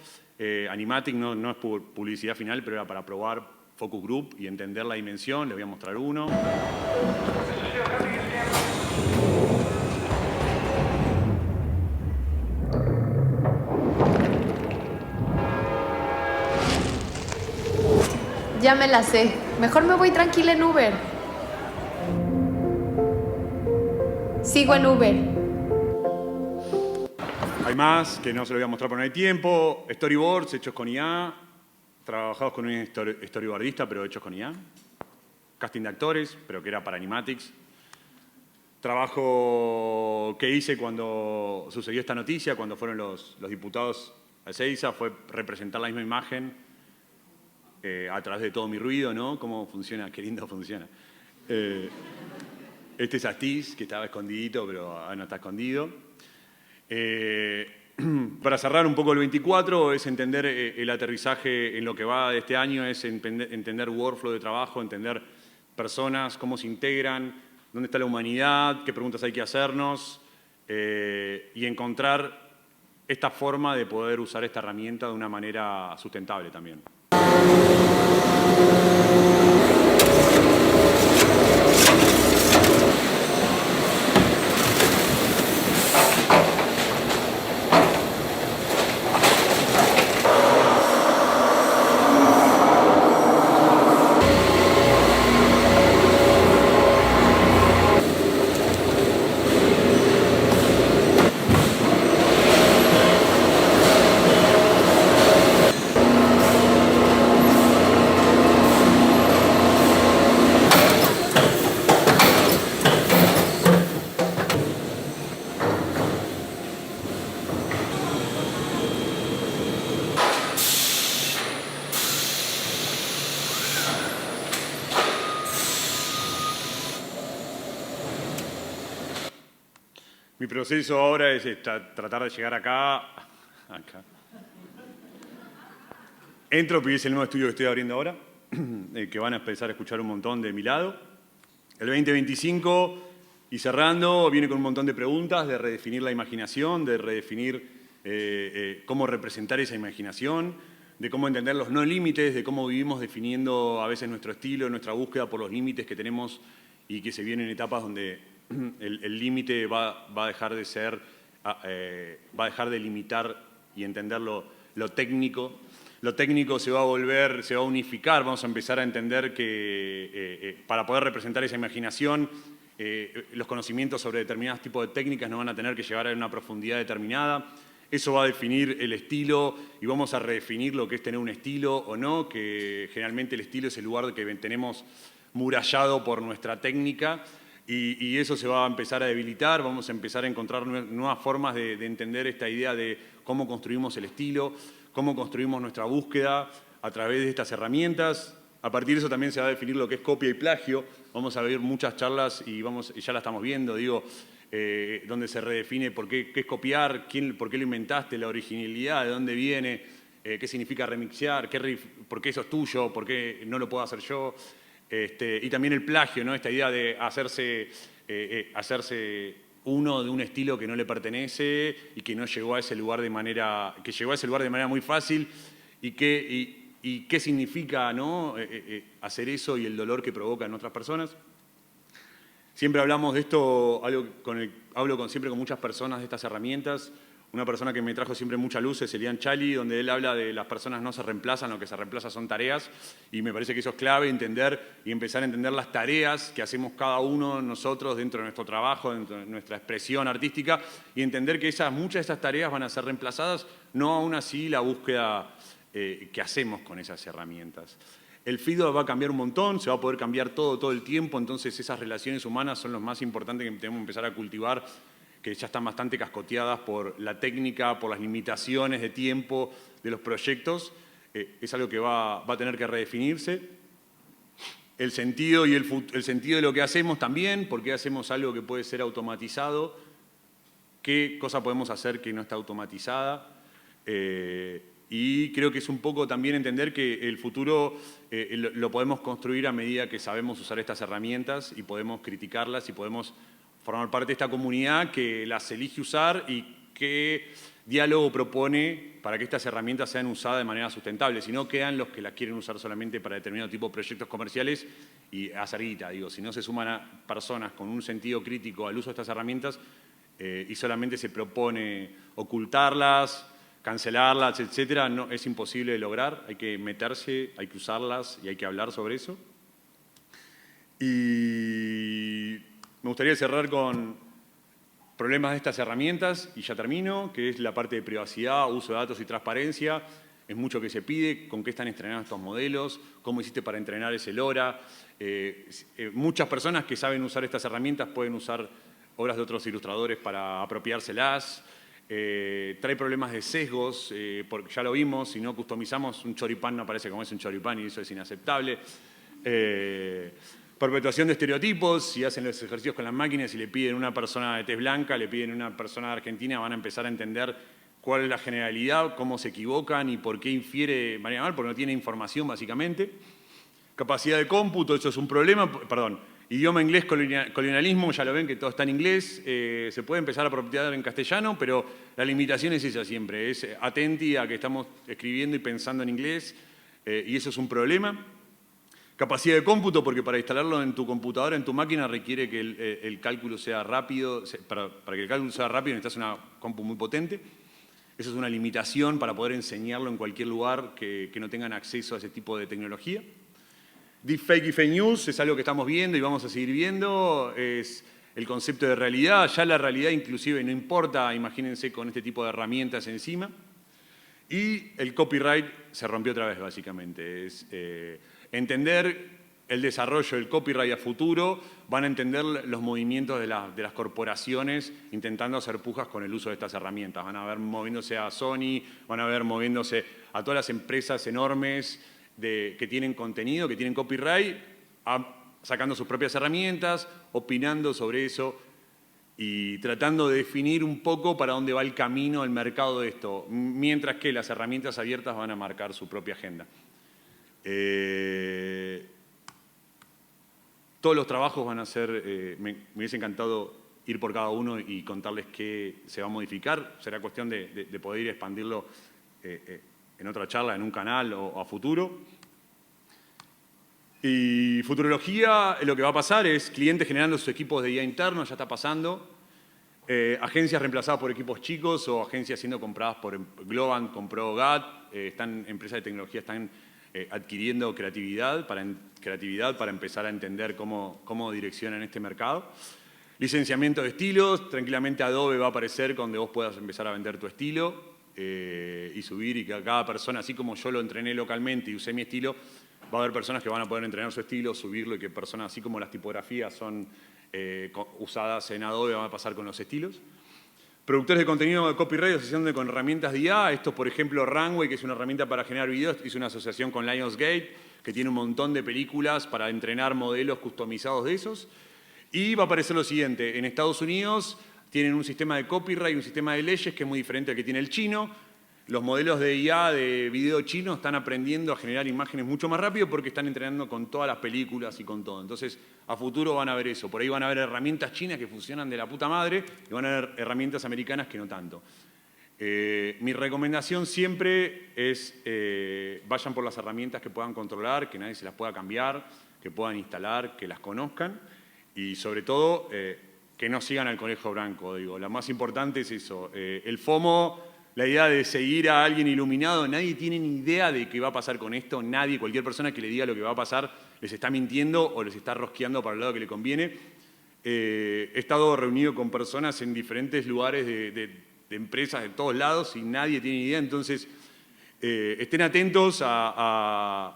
Animatic no es publicidad final, pero era para probar focus group y entender la dimensión. Les voy a mostrar uno. Ya me la sé. Mejor me voy tranquila en Uber. Sigo en Uber. Hay más que no se lo voy a mostrar porque no hay tiempo. Storyboards hechos con IA. Trabajados con un storyboardista, pero hechos con IA. Casting de actores, pero que era para animatics. Trabajo que hice cuando sucedió esta noticia, cuando fueron los diputados a Ezeiza, fue representar la misma imagen a través de Todo Mi Ruido, ¿no? Cómo funciona, qué lindo funciona. Este es Astiz, que estaba escondidito, pero ahora no está escondido. Para cerrar un poco el 24, es entender el aterrizaje en lo que va de este año, es entender workflow de trabajo, entender personas, cómo se integran, dónde está la humanidad, qué preguntas hay que hacernos, y encontrar esta forma de poder usar esta herramienta de una manera sustentable también. Mi proceso ahora es tratar de llegar acá. Entropy es el nuevo estudio que estoy abriendo ahora, que van a empezar a escuchar un montón de mi lado. El 2025, y cerrando, viene con un montón de preguntas de redefinir la imaginación, de redefinir cómo representar esa imaginación, de cómo entender los no límites, de cómo vivimos definiendo a veces nuestro estilo, nuestra búsqueda por los límites que tenemos y que se vienen etapas donde el límite va a dejar de ser, va a dejar de limitar y entender lo técnico. Lo técnico se va a unificar, vamos a empezar a entender que para poder representar esa imaginación, los conocimientos sobre determinados tipos de técnicas nos van a tener que llevar a una profundidad determinada. Eso va a definir el estilo y vamos a redefinir lo que es tener un estilo o no, que generalmente el estilo es el lugar que tenemos murallado por nuestra técnica y eso se va a empezar a debilitar, vamos a empezar a encontrar nuevas formas de entender esta idea de cómo construimos el estilo, cómo construimos nuestra búsqueda a través de estas herramientas. A partir de eso también se va a definir lo que es copia y plagio. Vamos a ver muchas charlas y ya la estamos viendo, donde se redefine qué es copiar, por qué lo inventaste, la originalidad, de dónde viene, qué significa remixear, por qué eso es tuyo, por qué no lo puedo hacer yo. Y también el plagio, ¿no? Esta idea de hacerse uno de un estilo que no le pertenece y que no llegó a ese lugar de manera, que llegó a ese lugar de manera muy fácil y qué significa, ¿no? Hacer eso y el dolor que provoca en otras personas. Siempre hablamos de esto, hablo siempre con muchas personas de estas herramientas. Una persona que me trajo siempre mucha luz es Elian Chali, donde él habla de las personas no se reemplazan, lo que se reemplaza son tareas, y me parece que eso es clave, entender y empezar a entender las tareas que hacemos cada uno de nosotros dentro de nuestro trabajo, dentro de nuestra expresión artística, y entender que muchas de esas tareas van a ser reemplazadas, no aún así la búsqueda que hacemos con esas herramientas. El feedback va a cambiar un montón, se va a poder cambiar todo el tiempo, entonces esas relaciones humanas son lo más importante que tenemos que empezar a cultivar, que ya están bastante cascoteadas por la técnica, por las limitaciones de tiempo de los proyectos. Es algo que va a tener que redefinirse. El sentido de lo que hacemos también, por qué hacemos algo que puede ser automatizado, qué cosa podemos hacer que no está automatizada. Y creo que es un poco también entender que el futuro lo podemos construir a medida que sabemos usar estas herramientas y podemos criticarlas y podemos formar parte de esta comunidad que las elige usar y qué diálogo propone para que estas herramientas sean usadas de manera sustentable. Si no, quedan los que las quieren usar solamente para determinado tipo de proyectos comerciales y hacer guita. Si no se suman a personas con un sentido crítico al uso de estas herramientas y solamente se propone ocultarlas, cancelarlas, etcétera, no, es imposible de lograr. Hay que meterse, hay que usarlas y hay que hablar sobre eso. Y me gustaría cerrar con problemas de estas herramientas, y ya termino, que es la parte de privacidad, uso de datos y transparencia. Es mucho que se pide, con qué están entrenados estos modelos, cómo hiciste para entrenar ese LoRa. Muchas personas que saben usar estas herramientas pueden usar obras de otros ilustradores para apropiárselas. Trae problemas de sesgos, porque ya lo vimos, si no customizamos un choripán no aparece como es un choripán y eso es inaceptable. Perpetuación de estereotipos, si hacen los ejercicios con las máquinas y le piden a una persona de tez blanca, le piden a una persona de Argentina, van a empezar a entender cuál es la generalidad, cómo se equivocan y por qué infiere de manera mal, porque no tiene información básicamente. Capacidad de cómputo, eso es un problema, idioma inglés, colonialismo, ya lo ven que todo está en inglés, se puede empezar a apropiar en castellano, pero la limitación es esa siempre, es atenti a que estamos escribiendo y pensando en inglés, y eso es un problema. Capacidad de cómputo, porque para instalarlo en tu computadora, en tu máquina, requiere que el cálculo sea rápido. Para que el cálculo sea rápido necesitas una compu muy potente. Esa es una limitación para poder enseñarlo en cualquier lugar que no tengan acceso a ese tipo de tecnología. Deepfake y fake news es algo que estamos viendo y vamos a seguir viendo. Es el concepto de realidad. Ya la realidad inclusive no importa, imagínense con este tipo de herramientas encima. Y el copyright se rompió otra vez, básicamente. Es entender el desarrollo del copyright a futuro, van a entender los movimientos de las corporaciones intentando hacer pujas con el uso de estas herramientas. Van a ver moviéndose a Sony, van a ver moviéndose a todas las empresas enormes que tienen contenido, que tienen copyright, sacando sus propias herramientas, opinando sobre eso. y tratando de definir un poco para dónde va el camino, el mercado de esto, mientras que las herramientas abiertas van a marcar su propia agenda. Todos los trabajos van a ser, me hubiese encantado ir por cada uno y contarles qué se va a modificar. Será cuestión de poder ir a expandirlo en otra charla, en un canal o a futuro. Y futurología, lo que va a pasar es clientes generando sus equipos de IA internos, ya está pasando. Agencias reemplazadas por equipos chicos o agencias siendo compradas por Globant, compró GAT. Empresas de tecnología están adquiriendo creatividad para empezar a entender cómo direccionan este mercado. Licenciamiento de estilos, tranquilamente Adobe va a aparecer donde vos puedas empezar a vender tu estilo y subir, y que a cada persona, así como yo lo entrené localmente y usé mi estilo, va a haber personas que van a poder entrenar su estilo, subirlo, y que personas, así como las tipografías son usadas en Adobe, van a pasar con los estilos. Productores de contenido de copyright asociando con herramientas de IA. Esto, por ejemplo, Runway, que es una herramienta para generar videos, hizo una asociación con Lionsgate, que tiene un montón de películas para entrenar modelos customizados de esos. Y va a aparecer lo siguiente: en Estados Unidos tienen un sistema de copyright y un sistema de leyes que es muy diferente al que tiene el chino. Los modelos de IA de video chino están aprendiendo a generar imágenes mucho más rápido porque están entrenando con todas las películas y con todo. Entonces, a futuro van a ver eso. Por ahí van a ver herramientas chinas que funcionan de la puta madre y van a ver herramientas americanas que no tanto. Mi recomendación siempre es vayan por las herramientas que puedan controlar, que nadie se las pueda cambiar, que puedan instalar, que las conozcan y, sobre todo, que no sigan al conejo blanco. Digo, lo más importante es eso. El FOMO... La idea de seguir a alguien iluminado, nadie tiene ni idea de qué va a pasar con esto, nadie, cualquier persona que le diga lo que va a pasar les está mintiendo o les está rosqueando para el lado que le conviene. He estado reunido con personas en diferentes lugares de empresas de todos lados y nadie tiene ni idea, entonces estén atentos a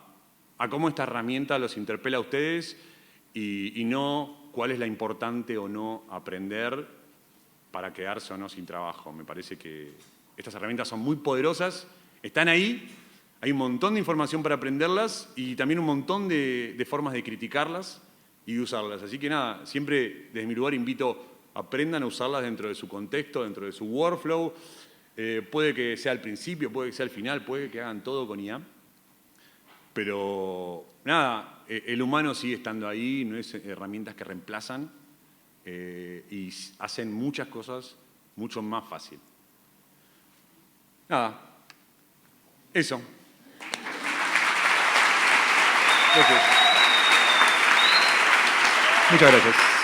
cómo esta herramienta los interpela a ustedes y no cuál es la importante o no aprender para quedarse o no sin trabajo. Me parece que estas herramientas son muy poderosas, están ahí, hay un montón de información para aprenderlas y también un montón de formas de criticarlas y de usarlas. Así que nada, siempre desde mi lugar invito, aprendan a usarlas dentro de su contexto, dentro de su workflow. Puede que sea al principio, puede que sea al final, puede que hagan todo con IA. Pero nada, el humano sigue estando ahí, no es herramientas que reemplazan y hacen muchas cosas mucho más fácil. Nada, eso. Gracias. Muchas gracias.